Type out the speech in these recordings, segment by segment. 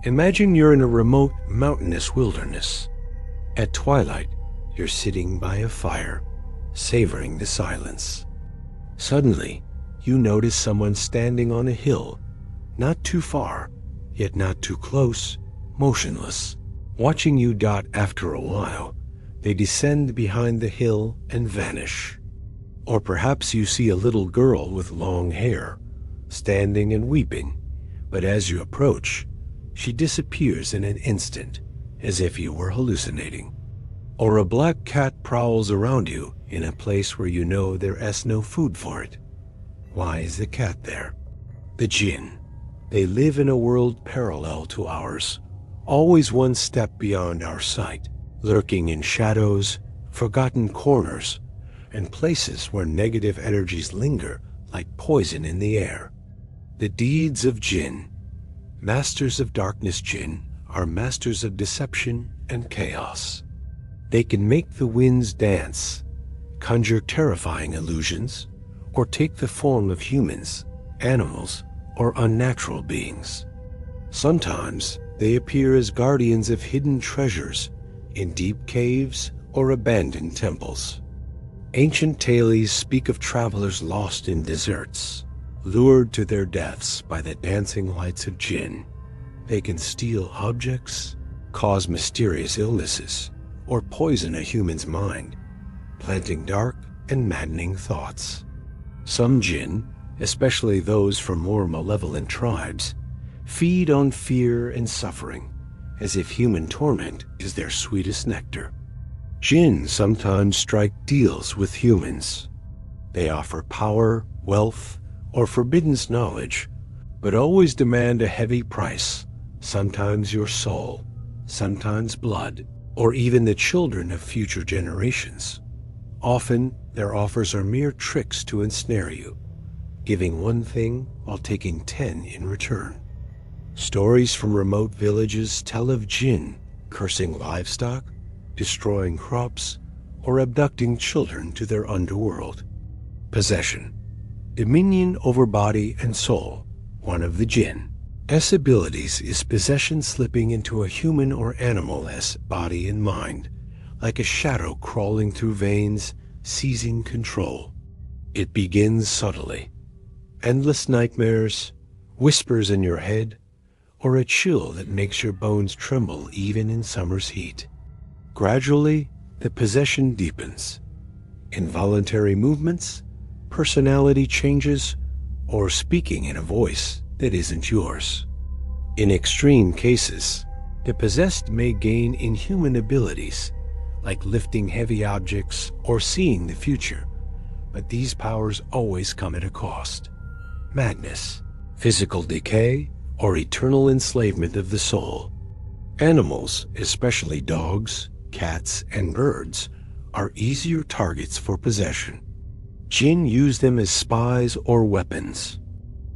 Imagine you're in a remote, mountainous wilderness. At twilight, you're sitting by a fire, savoring the silence. Suddenly, you notice someone standing on a hill, not too far, yet not too close, motionless. Watching you. After a while, they descend behind the hill and vanish. Or perhaps you see a little girl with long hair, standing and weeping, but as you approach, she disappears in an instant, as if you were hallucinating. Or a black cat prowls around you in a place where you know there is no food for it. Why is the cat there? The Jinn. They live in a world parallel to ours, always one step beyond our sight, lurking in shadows, forgotten corners, and places where negative energies linger like poison in the air. The deeds of Jinn. Masters of darkness Jinn are masters of deception and chaos. They can make the winds dance, conjure terrifying illusions, or take the form of humans, animals, or unnatural beings. Sometimes they appear as guardians of hidden treasures in deep caves or abandoned temples. Ancient tales speak of travelers lost in deserts, lured to their deaths by the dancing lights of Jinn. They can steal objects, cause mysterious illnesses, or poison a human's mind, planting dark and maddening thoughts. Some Jinn, especially those from more malevolent tribes, feed on fear and suffering, as if human torment is their sweetest nectar. Jinn sometimes strike deals with humans. They offer power, wealth, or forbidden knowledge, but always demand a heavy price, sometimes your soul, sometimes blood, or even the children of future generations. Often, their offers are mere tricks to ensnare you, giving one thing while taking 10 in return. Stories from remote villages tell of Jinn cursing livestock, destroying crops, or abducting children to their underworld. Possession. Dominion over body and soul, one of the Jinn's abilities is possession, slipping into a human or animal-less body and mind, like a shadow crawling through veins, seizing control. It begins subtly. Endless nightmares, whispers in your head, or a chill that makes your bones tremble even in summer's heat. Gradually, the possession deepens. Involuntary movements, personality changes, or speaking in a voice that isn't yours. In extreme cases, the possessed may gain inhuman abilities, like lifting heavy objects or seeing the future, but these powers always come at a cost. Madness, physical decay, or eternal enslavement of the soul. Animals, especially dogs, cats, and birds, are easier targets for possession. Jinn use them as spies or weapons.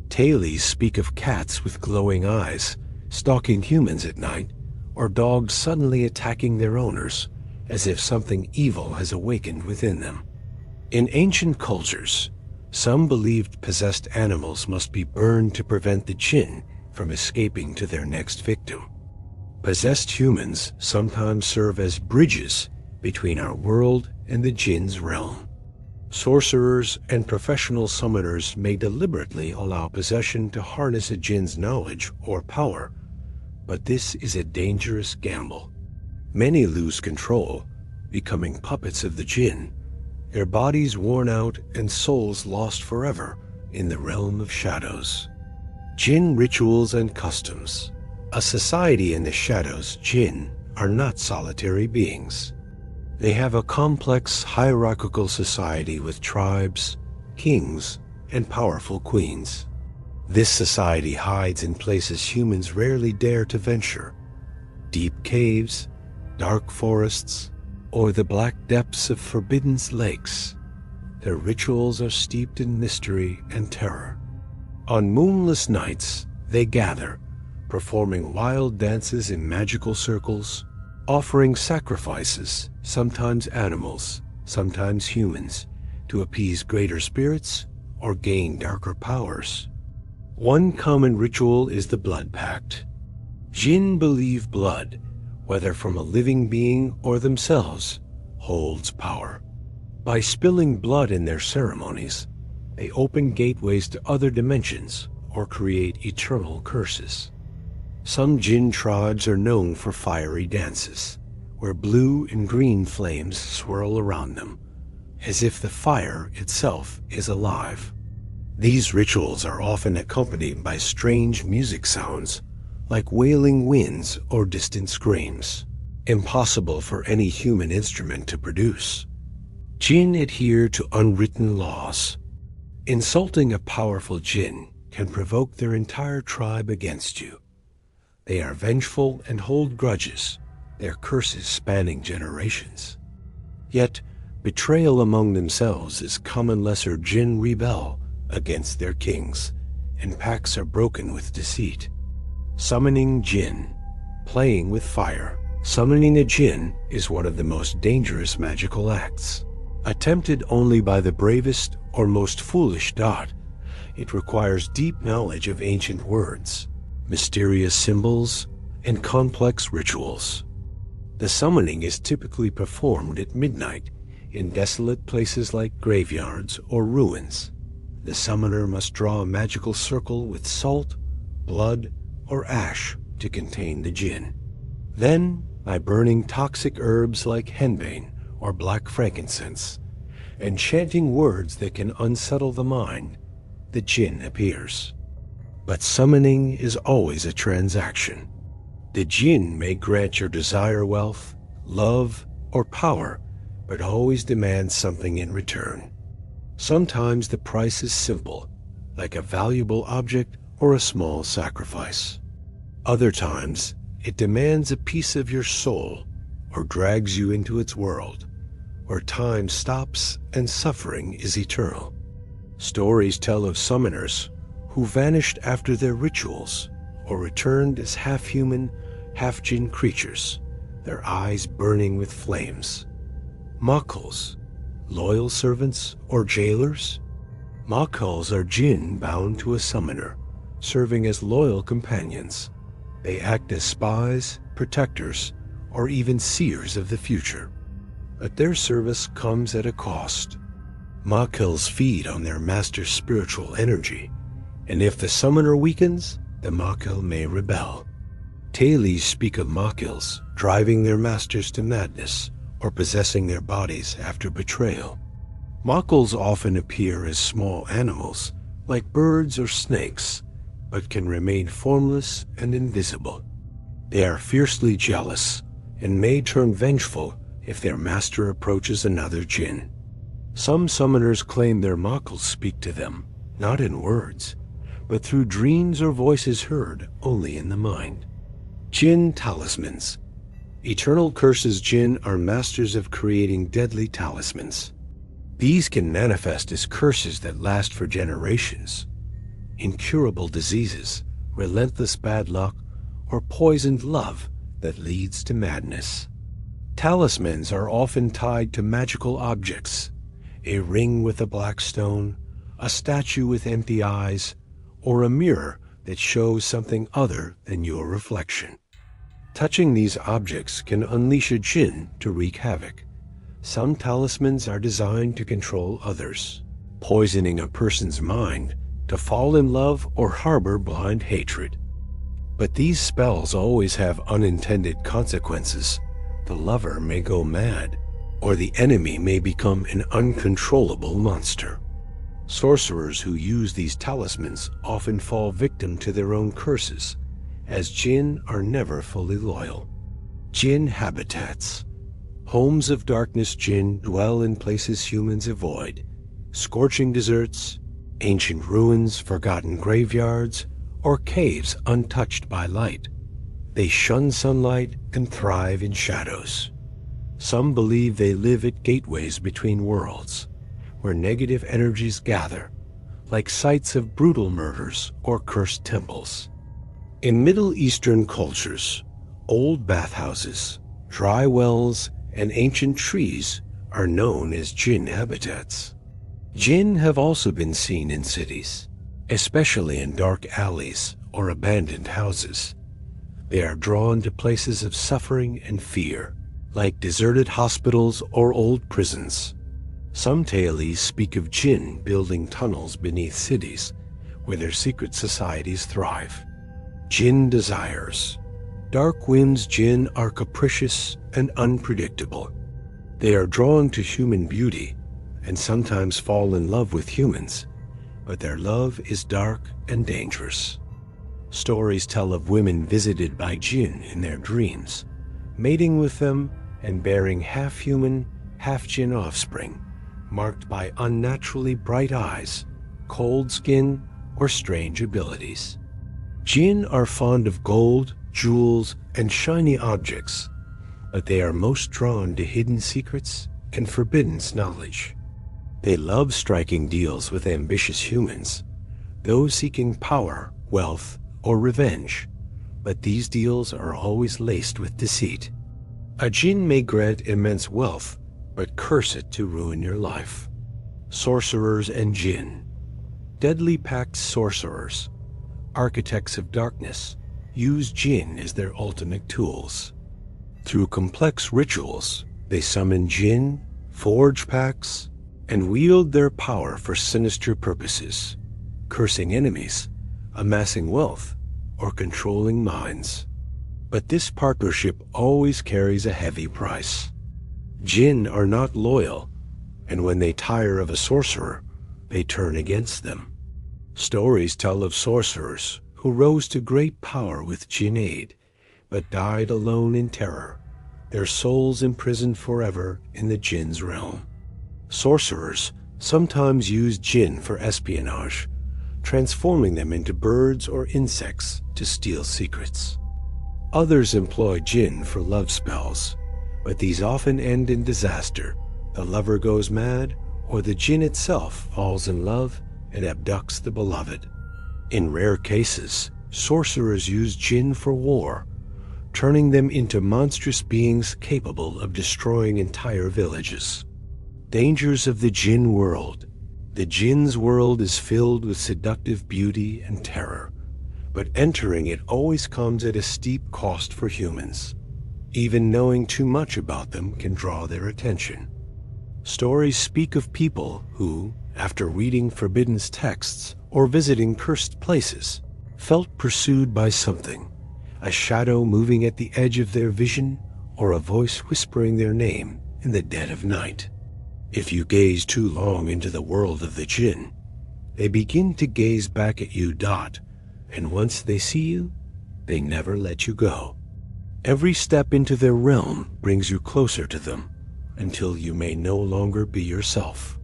Tales speak of cats with glowing eyes, stalking humans at night, or dogs suddenly attacking their owners, as if something evil has awakened within them. In ancient cultures, some believed possessed animals must be burned to prevent the Jinn from escaping to their next victim. Possessed humans sometimes serve as bridges between our world and the Jinn's realm. Sorcerers and professional summoners may deliberately allow possession to harness a Jinn's knowledge or power, but this is a dangerous gamble. Many lose control, becoming puppets of the Jinn, their bodies worn out and souls lost forever in the realm of shadows. Jinn rituals and customs. A society in the shadows, Jinn are not solitary beings. They have a complex hierarchical society with tribes, kings, and powerful queens. This society hides in places humans rarely dare to venture: deep caves, dark forests, or the black depths of forbidden lakes. Their rituals are steeped in mystery and terror. On moonless nights, they gather, performing wild dances in magical circles, offering sacrifices, sometimes animals, sometimes humans, to appease greater spirits or gain darker powers. One common ritual is the blood pact. Jinn believe blood, whether from a living being or themselves, holds power. By spilling blood in their ceremonies, they open gateways to other dimensions or create eternal curses. Some Jinn tribes are known for fiery dances, where blue and green flames swirl around them, as if the fire itself is alive. These rituals are often accompanied by strange music sounds, like wailing winds or distant screams, impossible for any human instrument to produce. Jinn adhere to unwritten laws. Insulting a powerful Jinn can provoke their entire tribe against you. They are vengeful and hold grudges, their curses spanning generations. Yet, betrayal among themselves is common. Lesser Jinn rebel against their kings, and pacts are broken with deceit. Summoning Jinn. Playing with fire. Summoning a Jinn is one of the most dangerous magical acts. Attempted only by the bravest or most foolish dot, it requires deep knowledge of ancient words, mysterious symbols, and complex rituals. The summoning is typically performed at midnight in desolate places like graveyards or ruins. The summoner must draw a magical circle with salt, blood, or ash to contain the Jinn. Then, by burning toxic herbs like henbane or black frankincense, and chanting words that can unsettle the mind, the Jinn appears. But summoning is always a transaction. The Jinn may grant your desire wealth, love, or power, but always demand something in return. Sometimes the price is simple, like a valuable object or a small sacrifice. Other times, it demands a piece of your soul or drags you into its world, where time stops and suffering is eternal. Stories tell of summoners who vanished after their rituals or returned as half-human, half-Jinn creatures, their eyes burning with flames. Makuls, loyal servants or jailers? Makuls are Jinn bound to a summoner, serving as loyal companions. They act as spies, protectors, or even seers of the future. But their service comes at a cost. Makuls feed on their master's spiritual energy, and if the summoner weakens, the Makul may rebel. Tales speak of Makuls driving their masters to madness or possessing their bodies after betrayal. Makuls often appear as small animals, like birds or snakes, but can remain formless and invisible. They are fiercely jealous and may turn vengeful if their master approaches another Jinn. Some summoners claim their Makuls speak to them, not in words, but through dreams or voices heard only in the mind. Jinn talismans. Eternal Curses Jinn are masters of creating deadly talismans. These can manifest as curses that last for generations. Incurable diseases, relentless bad luck, or poisoned love that leads to madness. Talismans are often tied to magical objects, a ring with a black stone, a statue with empty eyes, or a mirror that shows something other than your reflection. Touching these objects can unleash a Jinn to wreak havoc. Some talismans are designed to control others, poisoning a person's mind to fall in love or harbor blind hatred. But these spells always have unintended consequences. The lover may go mad, or the enemy may become an uncontrollable monster. Sorcerers who use these talismans often fall victim to their own curses, as Jinn are never fully loyal. Jinn habitats. Homes of darkness Jinn dwell in places humans avoid. Scorching deserts, ancient ruins, forgotten graveyards, or caves untouched by light. They shun sunlight and thrive in shadows. Some believe they live at gateways between worlds, where negative energies gather, like sites of brutal murders or cursed temples. In Middle Eastern cultures, old bathhouses, dry wells, and ancient trees are known as Jinn habitats. Jinn have also been seen in cities, especially in dark alleys or abandoned houses. They are drawn to places of suffering and fear, like deserted hospitals or old prisons. Some tales speak of Jinn building tunnels beneath cities, where their secret societies thrive. Jinn desires. Dark Whims Jinn are capricious and unpredictable. They are drawn to human beauty and sometimes fall in love with humans, but their love is dark and dangerous. Stories tell of women visited by Jinn in their dreams, mating with them and bearing half-human, half-Jinn offspring, marked by unnaturally bright eyes, cold skin, or strange abilities. Jinn are fond of gold, jewels, and shiny objects, but they are most drawn to hidden secrets and forbidden knowledge. They love striking deals with ambitious humans, those seeking power, wealth, or revenge, but these deals are always laced with deceit. A Jinn may grant immense wealth, but curse it to ruin your life. Sorcerers and Jinn. Deadly Pacts sorcerers, architects of darkness, use Jinn as their ultimate tools. Through complex rituals, they summon Jinn, forge pacts, and wield their power for sinister purposes, cursing enemies, amassing wealth, or controlling minds. But this partnership always carries a heavy price. Jinn are not loyal, and when they tire of a sorcerer, they turn against them. Stories tell of sorcerers who rose to great power with Jinn aid, but died alone in terror, their souls imprisoned forever in the Jinn's realm. Sorcerers sometimes use Jinn for espionage, transforming them into birds or insects to steal secrets. Others employ Jinn for love spells, but these often end in disaster. The lover goes mad, or the Jinn itself falls in love and abducts the beloved. In rare cases, sorcerers use Jinn for war, turning them into monstrous beings capable of destroying entire villages. Dangers of the Jinn world. The Jinn's world is filled with seductive beauty and terror, but entering it always comes at a steep cost for humans. Even knowing too much about them can draw their attention. Stories speak of people who, after reading forbidden texts or visiting cursed places, felt pursued by something, a shadow moving at the edge of their vision or a voice whispering their name in the dead of night. If you gaze too long into the world of the Jinn, they begin to gaze back at you. And once they see you, they never let you go. Every step into their realm brings you closer to them until you may no longer be yourself.